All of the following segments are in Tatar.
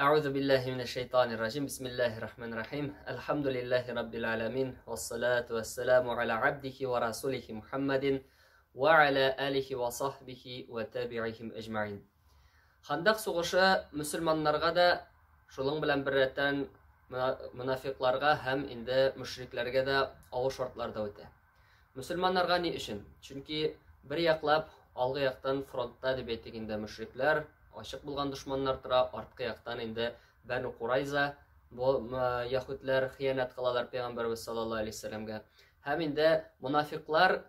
Euzu billahi mineşşeytanirracim. Bismillahirrahmanirrahim. Elhamdülillahi rabbil alamin. Ves salatu vesselamu ala abdihi ve rasulihi Muhammedin ve ala alihi ve sahbihi ve tabi'ihim ecmaîn. Xandaq soğuşu Müslümanlarga da şulun bilen bir retten münafiqlarga hem indi müşriklerge de ağır şartlarda öte. Müslümanlarga ne için? Çünkü bir yaklap algı yaktan frontta deb ettiginde müşrikler aşık bulgan düşmanlar tıra artkı yaktan indi Banu Qurayza bu Yahudlar hıyanet kılalar Peygamberimiz sallallahu aleyhi ve sellem'ge. Hem indi münafiqlar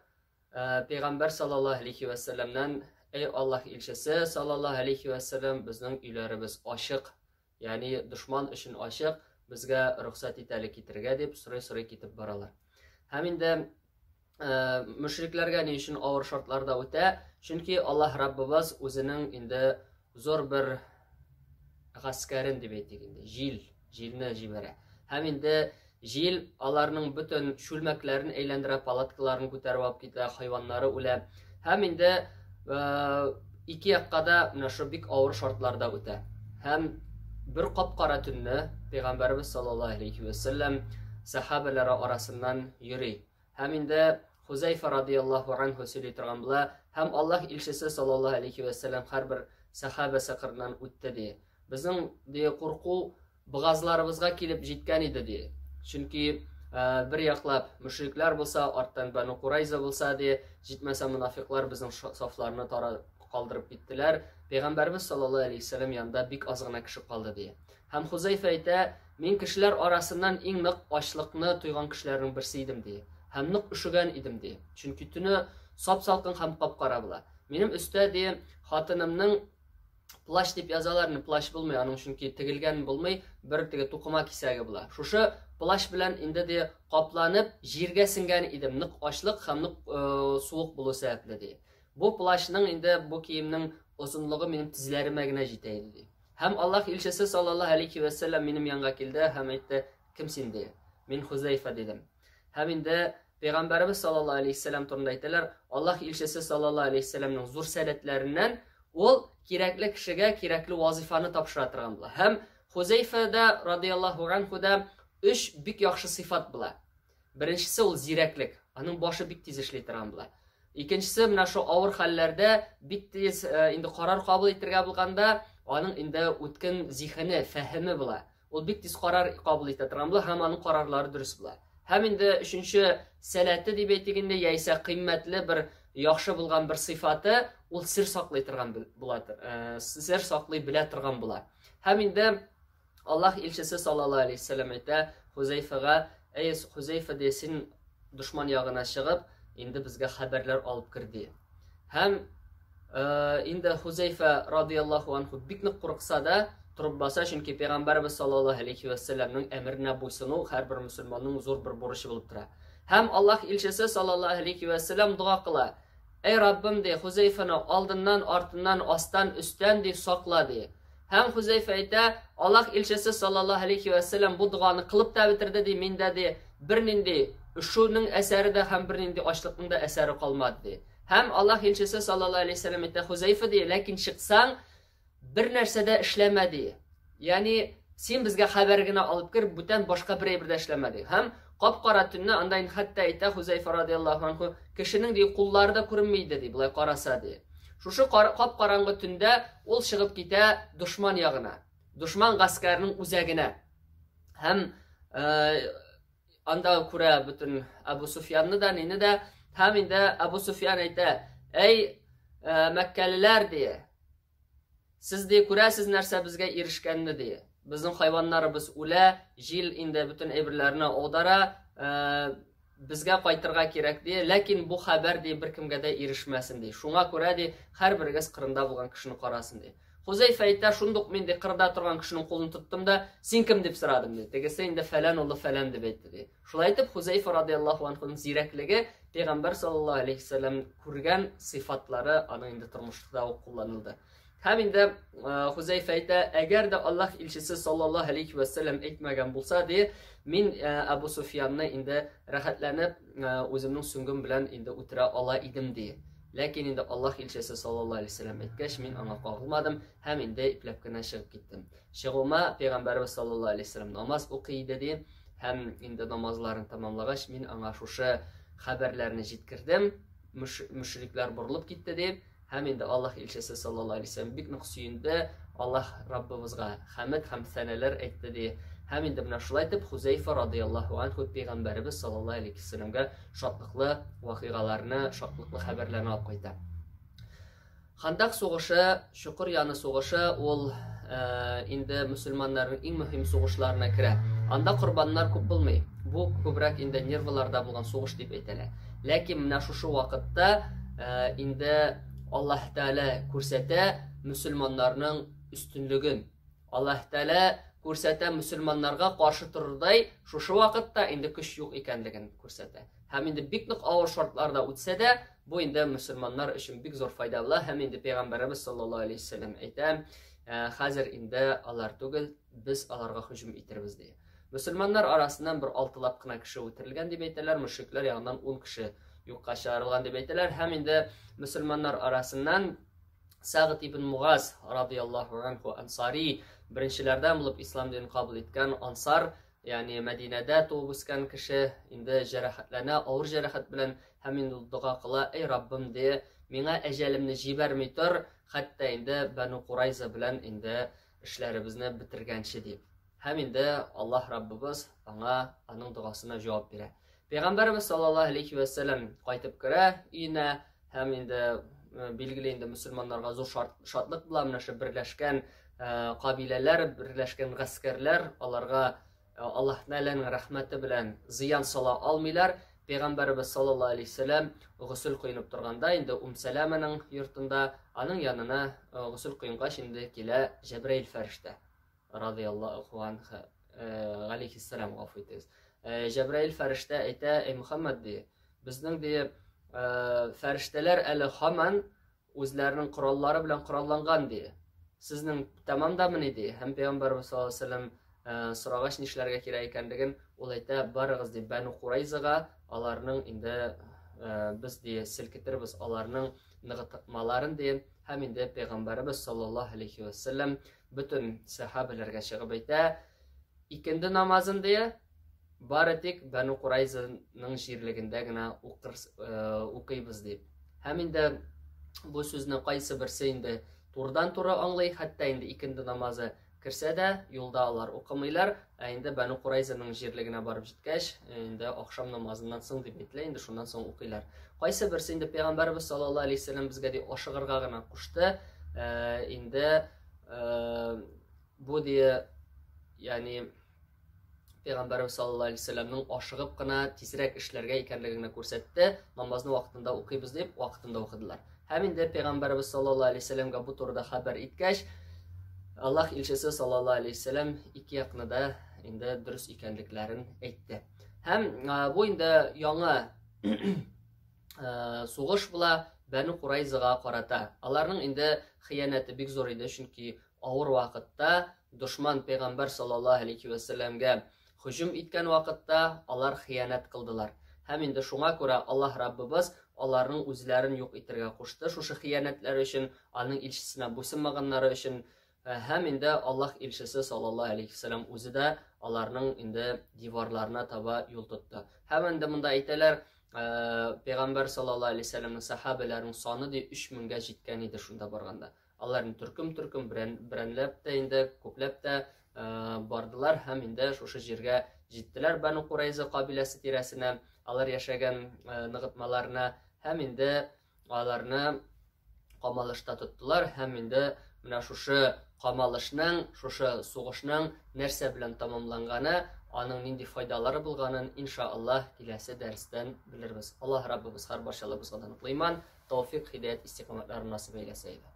Peygamber sallallahu aleyhi ve sellem'den ey Allah ilçesi sallallahu aleyhi ve sellem bizning uylarimiz aşık, yani düşman için aşık, bizge ruhsat etalik etirge deb süre ketip baralar. Hem indi müşriklerge ne için ağır şartlarda öte? Çünkü Allah Rabbimiz özünün indi zor bir gaskarin deb ettiginde jilni jibere. Hem indi jil alarning bütün şulmaklarını eğlendirip palatkalarını ko'tarib olib ketadi, hayvanları öle. Hem indi iki yakkada şu bik ağır şartlarda öte. Hem bir qapqara tunni Peygamberimiz sallallahu aleyhi ve sellem sahabeleri arasından yürüy. Hem indi Huzeyfe radıyallahu anhu söyleytirgan bula, hem Allah ilçesi sallallahu aleyhi ve sellem her bir sahabe sakırından ötті diye. Bizim diye korku boğazlarımızga kelip jetken edi diye. Çünkü bir yaklap müşrikler bulsa, arttan Banu Qurayza bulsa diye, jetmese münafiqlar bizim saflarını kaldırıp gittiler. Peygamberimiz sallallahu aleyhi ve sellem yanında bik azgına kişi kaldı diye. Hem Huzeyfe ayta, men kişiler arasından en nık açlıkını tuygan kişilerin birisiydim diye. Hem nık üşügen idim diye. Çünkü tünü sap-salkın hem qapqara bula. Benim üstte diye hatınımның plaş deb yazalarını plaş bulmay, çünkü tigilgen bulmay, bir tige to'qima kisagi bula. Şuşu plaş bilen indi diye qaplanıp jirge singen idim. Nık açlık hem nık soğuk bulu sebepli diye. Bu plaşның indi bu kiyimning uzunluğu benim tizlerime gine jeteydi diye. Hem Allah ilçesi sallallahu aleyhi ve sellem benim yanına keldi, hem aytdi, kimsin diye. Men Huzeyfe dedim. Hem indi Peygamberimiz sallallahu aleyhi ve sellem turunda aytdilar, Allah ilçesi sallallahu aleyhi ve sellem'nin zor saadetlerinden ol kerakli kişiga kerakli vazifani topshiratirgan bular. Hem Huzeyfada radıyallahu anhuda 3 bik yaxshi sifat bular. Birinchisi ol ziraklik, onun boshi bik tez ishlaytirgan bular. İkincisi mana shu ağır hallarda bik tez indi qarar qabul etirgan bo'lganda, onun indi o'tkin zihni, fahmi bular. Ol bik tez qarar qabul etirgan bular, ham onun qararlari durust bular. Hem indi üçüncü salatı deb aytganda yaysa qiymatli bir yaxshi bo'lgan bir sifati ol sir saqlay turgan bo'ladir. Sir saqlay bila turgan bo'lar. Hem indi Allah ilçesi sallallahu aleyhi ve sellem ayta Huzeyfe'ga, ey Huzeyfe desin düşman yağına çıkıp indi bizge haberler alıp kirdi. Hem indi Huzeyfe radıyallahu anhu bikni qorqsa da turib basa, çünkü Peygamberimiz sallallahu aleyhi ve sellem'nin emrine boysunu her bir Müslümanın zor bir borçu bulup tura. Hem Allah ilçesi sallallahu aleyhi ve sellem dua kıla. Ey Rabbim de Huzeyfe'ni aldından, artından, astan, üstten de sakla de. Hem Huzeyfe ayta, Allah ilçesi sallallahu aleyhi ve sellem bu duanı kılıp da bitirdi de, mende de birinin de üşünün eseri de hem birinin de açlıkның da eseri kalmadı de. Hem Allah ilçesi sallallahu aleyhi ve sellem ayta, Huzeyfe de, lakin çıksan bir nersede işlemedi. Yani sen bizge habergini alıp kir, bütün başka bir de işlemedi. Hem qapqara tunni andayn hatta ayta Huzeyfe radıyallahu anhu kişinin de kulları da ko'rinmaydi de, bulay qarasa de. Şuşu qapqarangı tunda ol çıkıp gite düşman yağına, düşman gaskarının uzagına. Hem anda kura bütün Abu Sufyan'ı da neyini de, hem inde Abu Sufyan ayta, ey Mekkeliler diye, siz de kurasiz narsa bizga erishganni diye. Bizning hayvonlarimiz ula, jil indi bütün ebrlarni odara, bizga qaytirga kerak diye. Lakin bu haber diye bir kimga da erishmasin diye. Şuna ko'ra de har biriga qirnda bo'lgan kishini qarasın diye. Huzeyfe ayta, shundoq men de qirda turgan kishining qo'lini tutdim da, sen kim deb so'radim diye. Tegese indi falan oldu falan deb aytdi diye. Shulay aytib Huzeyfe radıyallahu anhuning zirakligi Peygamber sallallahu aleyhi ve sellem ko'rgan sifatlari ana indi turmushda qo'llanildi. Hem indi Huzeyfe ayta, agar da Allah ilçisi sallallahu aleyhi ve sellem aytmagan bo'lsa de, men Abu Sufyanni indi rahatlanib o'zimning sungim bilan indi o'tira ola edim de. Ләкин инде Аллаһ илчесе саллаллаһу алейһи вәсәлләм әйткәч, мин аңа кагылмадым һәм инде ипләп кенә чыгып киттем. Чыгуыма Пәйгамбәрбез саллаллаһу алейһи вәсәлләм намаз укый иде һәм инде намазларын тәмамлагач, мин аңа шушы хәбәрләрне җиткердем. Мөшрикләр борылып китте ди. Һәм инде Аллаһ илчесе саллаллаһу алейһи вәсәлләм бик нык сөенде. Аллаһ Раббыбызга хәмд һәм сәнәләр әйтте ди. Һәм инде менә шулай итеп Хузайфа радиллаһу анһу Пәйгамбәрбез саллаллаһу алейһи вәсәлләмгә шатлыклы вакыйгаларны, шатлыклы хәбәрләрне алып кайта. Хандак сугышы, Шукыр яны сугышы, ул инде мөселманнарның иң мөһим сугышларына керә. Анда корбаннар күп булмый. Бу күбрәк инде нервларда булган сугыш дип әйтәләр. Ләкин менә шушы вакытта инде Аллаһ Тәгалә күрсәтә мөселманнарның үстенлеген. Аллаһ Тәгалә күрсәтә мөселманнарга каршы торырдай, шушы вакытта инде көч юк икәнлеген күрсәтә. Һәм инде бик нык авыр шартларда үтсә дә, бу инде мөселманнар өчен бик зур файда була. Һәм инде Пәйгамбәрбез саллаллаһу алейһи вәсәлләм әйтә, хәзер инде алар түгел, без аларга һөҗүм итербез ди. Мөселманнар арасыннан бер 6 кына кеше үтерелгән дип әйтәләр, мөшрикләр ягыннан 10 кеше юкка чыгарылган дип әйтәләр. Һәм инде мөселманнар арасыннан Сагыт ибн Мугаз радиллаһу анһу ансари беренчеләрдән булып ислам динен кабул иткән ансар, ягъни Мәдинәдә туып үскән кеше, инде җәрәхәтләнә, авыр җәрәхәт белән һәм инде дуга кыла, эй Раббым ди, миңа әҗәлемне җибәрми тор, хәтта инде Бәну Курайза белән инде эшләребезне бетергәнче дип. Һәм инде Аллаһ Раббыбыз аңа аның дугасына җавап бирә. Пәйгамбәрбез саллаллаһу алейһи вәсәлләм кайтып керә өенә һәм инде билгеле инде мөселманнарга зур шатлык була, менә шу берләшкән кабиләләр, берләшкән гаскәрләр, аларга Аллаһ Тәгаләнең рәхмәте белән зыян сала алмыйлар. Пәйгамбәрбез саллаллаһу алейһи вәсәлләм гусул кыйнып торганда, инде Сәләмәнең йортында, аның янына гусул кыйнгач инде килә Җәбраил фәрештә радиллаһу анһу алейһиссәләм гафу итегез. Җәбраил фәрештә әйтә, эй Мөхәммәд ди, безнең ди фәрештәләр әле һаман үзләренең кораллары белән коралланган ди. Сезнең тәмамдамыни ди. Һәм Пәйгамбәрбез саллаллаһу алейһи вәсәлләм сорагач нишләргә кирәк икәнлеген, ул әйтә, барыгыз ди Бәну Курайзага, аларның инде без ди селкетербез аларның ныгытмаларын ди. Һәм инде Пәйгамбәрбез саллаллаһу алейһи вәсәлләм бөтен сахабаларга чыгып әйтә, икенде намазын ди бары тик Бәну Курайзаның җирлегендә генә укыйбыз дип. Һәм инде бу сүзне кайсы берсе инде турыдан-туры аңлый, хәтта инде икенде намазы керсә дә юлда алар укымыйлар, инде Бәну Курайзаның җирлегенә барып җиткәч, инде ахшам намазыннан соң дип әйтелә, инде шуннан соң укыйлар. Кайсы берсе инде Пәйгамбәрбез саллаллаһу алейһи вәсәлләм безгә ди ашыгырга гына кушты, инде бу ди, ягъни Пәйгамбәрбез саллаллаһу алейһи вәсәлләмнең ашыгып кына тизрәк эшләргә икәнлеген күрсәтте. Намазны вакытында укыйбыз дип, вакытында укыдылар. Һәм инде Пәйгамбәрбез саллаллаһу алейһи вәсәлләмгә бу турыда хәбәр иткәч, Аллаһ илчесе саллаллаһу алейһи вәсәлләм ике якны да инде дөрес икәнлекләрен әйтте. Һәм бу инде яңа сугыш була Бәну Курайзага карата. Аларның инде хыянәте бик зур иде, чөнки авыр вакытта дошман Пәйгамбәр саллаллаһу алейһи вәсәлләмгә һөҗүм иткән вакытта алар хыянәт кылдылар. Һәм инде шуңа күрә Аллаһ Раббыбыз аларның үзләрен юк итәргә кушты, шушы хыянәтләр өчен, аның илчесенә буйсынмаганнары өчен. Һәм инде Аллаһ илчесе саллаллаһу алейһи вәсәлләм үзе дә аларның инде диварларына таба юл тотты. Һәм инде монда әйтәләр, Пәйгамбәр саллаллаһу алейһи вәсәлләмнең сахабаларының саны ди 3000-гә җиткән иде шунда барганда. Аларны төркем берәнләп тә инде күпләп тә бардылар һәм инде шушы җиргә җиттеләр Бәну Курайза кабиләсе тирәсенә, алар яшәгән ныгытмаларына, һәм инде аларны камалышта тоттылар. Һәм инде менә шушы камалышның, шушы сугышның нәрсә белән тамамланганы, аның нинди файдалары булганын иншааллаһ киләсе дәрестән белербез. Аллаһ Раббыбыз һәр барчалыбызга ныклы иман, тауфик, һидаят, истиқамәтләрен насыйп әйләсә иде.